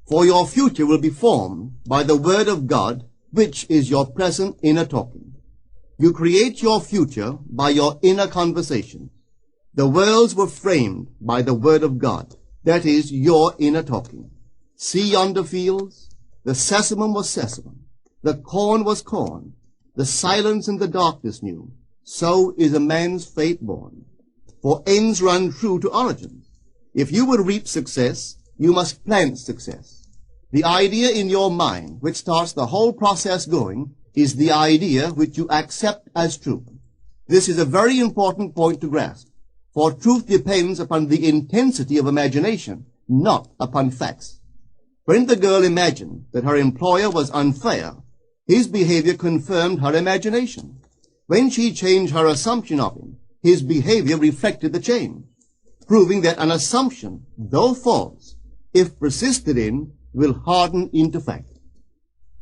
For your future will be formed by the word of God, which is your present inner talking. You create your future by your inner conversation. The worlds were framed by the word of God, that is, your inner talking. See yonder fields? The sesamum was sesamum. The corn was corn. The silence and the darkness knew. So is a man's fate born. For ends run true to origins. If you would reap success, you must plant success. The idea in your mind, which starts the whole process going, is the idea which you accept as true. This is a very important point to grasp, for truth depends upon the intensity of imagination, not upon facts. When the girl imagined that her employer was unfair, his behavior confirmed her imagination. When she changed her assumption of him, his behavior reflected the change, proving that an assumption, though false, if persisted in, will harden into fact.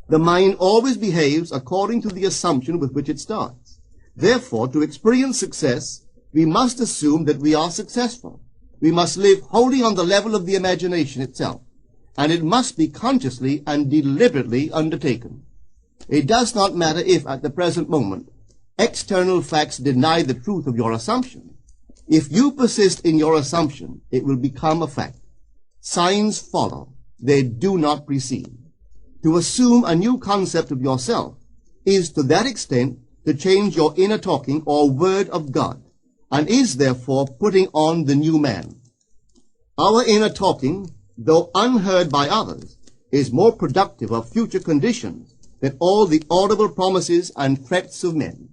The mind always behaves according to the assumption with which it starts. Therefore, to experience success, we must assume that we are successful. We must live wholly on the level of the imagination itself, and it must be consciously and deliberately undertaken. It does not matter if, at the present moment, external facts deny the truth of your assumption. If you persist in your assumption, it will become a fact. Signs follow. They do not precede. To assume a new concept of yourself is to that extent to change your inner talking or word of God, and is therefore putting on the new man. Our inner talking, though unheard by others, is more productive of future conditions than all the audible promises and threats of men.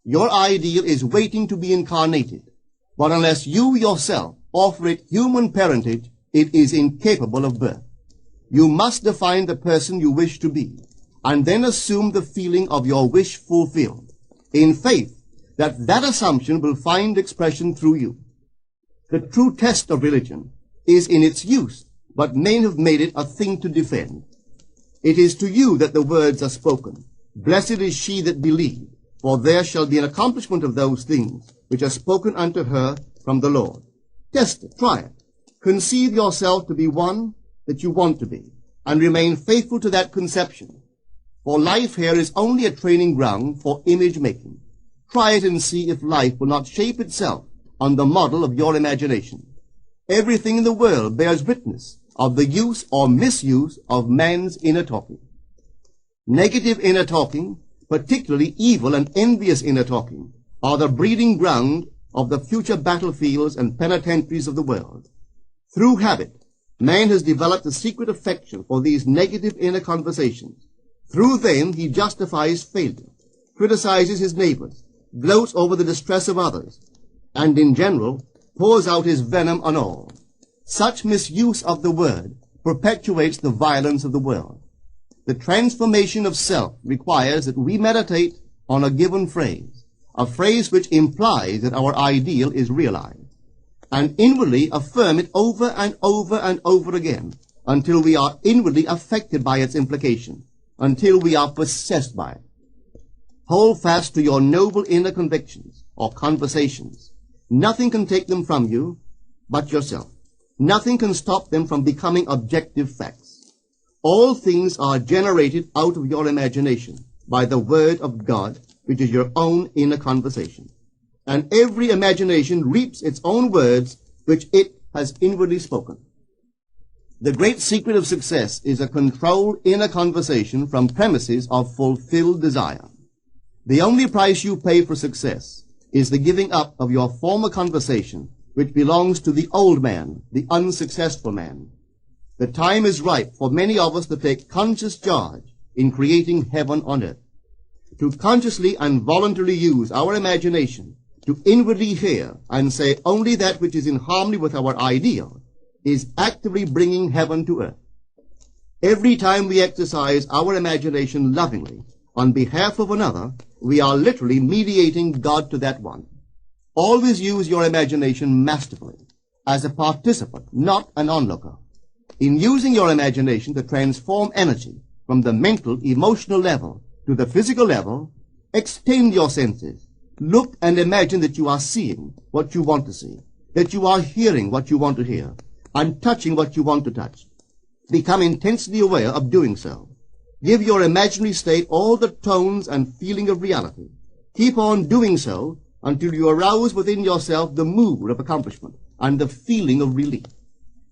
Your ideal is waiting to be incarnated, but unless you yourself offer it human parentage, it is incapable of birth. You must define the person you wish to be, and then assume the feeling of your wish fulfilled, in faith that that assumption will find expression through you. The true test of religion is in its use, but men have made it a thing to defend. It is to you that the words are spoken. Blessed is she that believed, for there shall be an accomplishment of those things which are spoken unto her from the Lord. Test it, try it. Conceive yourself to be one that you want to be, and remain faithful to that conception. For life here is only a training ground for image making. Try it and see if life will not shape itself on the model of your imagination. Everything in the world bears witness of the use or misuse of man's inner talking. Negative inner talking, particularly evil and envious inner talking, are the breeding ground of the future battlefields and penitentiaries of the world. Through habit, man has developed a secret affection for these negative inner conversations. Through them he justifies failure, criticizes his neighbors, gloats over the distress of others, and in general pours out his venom on all. Such misuse of the word perpetuates the violence of the world. The transformation of self requires that we meditate on a given phrase, a phrase which implies that our ideal is realized, and inwardly affirm it over and over and over again until we are inwardly affected by its implication, until we are possessed by it. Hold fast to your noble inner convictions or conversations. Nothing can take them from you but yourself. Nothing can stop them from becoming objective facts. All things are generated out of your imagination by the word of God, which is your own inner conversation. And every imagination reaps its own words which it has inwardly spoken. The great secret of success is a controlled inner conversation from premises of fulfilled desire. The only price you pay for success is the giving up of your former conversation, which belongs to the old man, the unsuccessful man. The time is ripe for many of us to take conscious charge in creating heaven on earth. To consciously and voluntarily use our imagination to inwardly hear and say only that which is in harmony with our ideal is actively bringing heaven to earth. Every time we exercise our imagination lovingly on behalf of another, we are literally mediating God to that one. Always use your imagination masterfully, as a participant, not an onlooker. In using your imagination to transform energy from the mental, emotional level to the physical level, extend your senses. Look and imagine that you are seeing what you want to see, that you are hearing what you want to hear, and touching what you want to touch. Become intensely aware of doing so. Give your imaginary state all the tones and feeling of reality. Keep on doing so until you arouse within yourself the mood of accomplishment and the feeling of relief.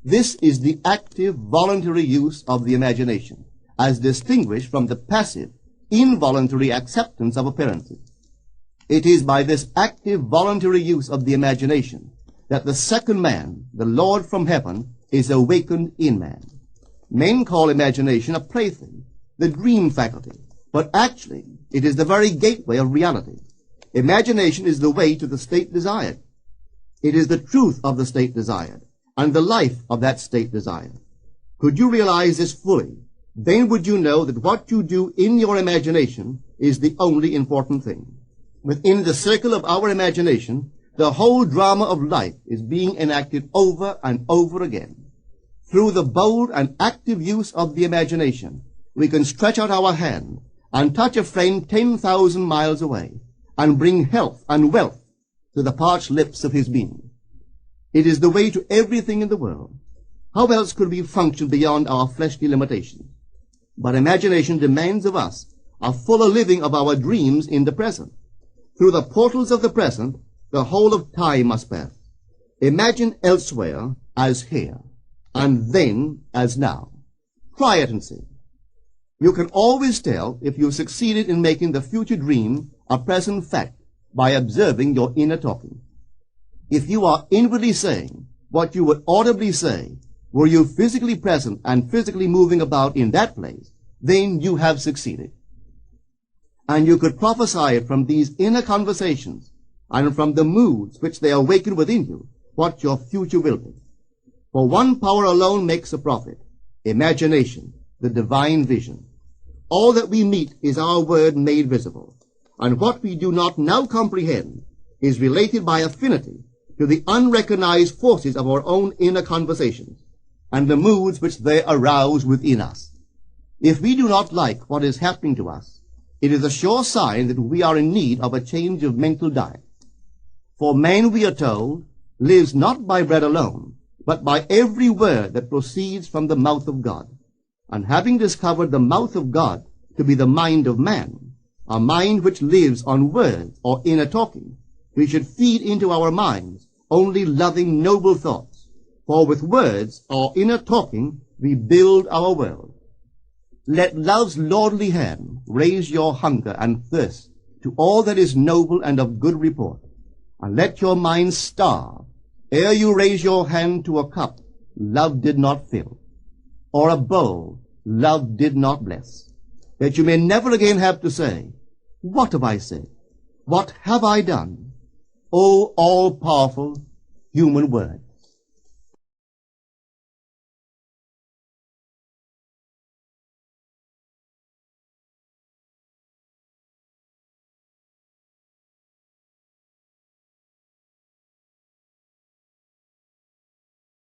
This is the active, voluntary use of the imagination, as distinguished from the passive, involuntary acceptance of appearances. It is by this active, voluntary use of the imagination that the second man, the Lord from heaven, is awakened in man. Men call imagination a plaything, the dream faculty, but actually it is the very gateway of reality. Imagination is the way to the state desired. It is the truth of the state desired, and the life of that state desired. Could you realize this fully, then would you know that what you do in your imagination is the only important thing. Within the circle of our imagination, the whole drama of life is being enacted over and over again. Through the bold and active use of the imagination, we can stretch out our hand and touch a friend 10,000 miles away and bring health and wealth to the parched lips of his being. It is the way to everything in the world. How else could we function beyond our fleshly limitations? But imagination demands of us a fuller living of our dreams in the present. Through the portals of the present, the whole of time must pass. Imagine elsewhere as here, and then as now. Try it and see. You can always tell if you've succeeded in making the future dream a present fact by observing your inner talking. If you are inwardly saying what you would audibly say were you physically present and physically moving about in that place, then you have succeeded. And you could prophesy it from these inner conversations and from the moods which they awaken within you, what your future will be. For one power alone makes a prophet, imagination, the divine vision. All that we meet is our word made visible, and what we do not now comprehend is related by affinity to the unrecognized forces of our own inner conversations and the moods which they arouse within us. If we do not like what is happening to us, it is a sure sign that we are in need of a change of mental diet. For man, we are told, lives not by bread alone, but by every word that proceeds from the mouth of God. And having discovered the mouth of God to be the mind of man, a mind which lives on words or inner talking, we should feed into our minds only loving, noble thoughts. For with words or inner talking we build our world. Let love's lordly hand raise your hunger and thirst to all that is noble and of good report, and let your mind starve ere you raise your hand to a cup love did not fill, or a bowl love did not bless, that you may never again have to say, "What have I said? What have I done?" O all-powerful human word.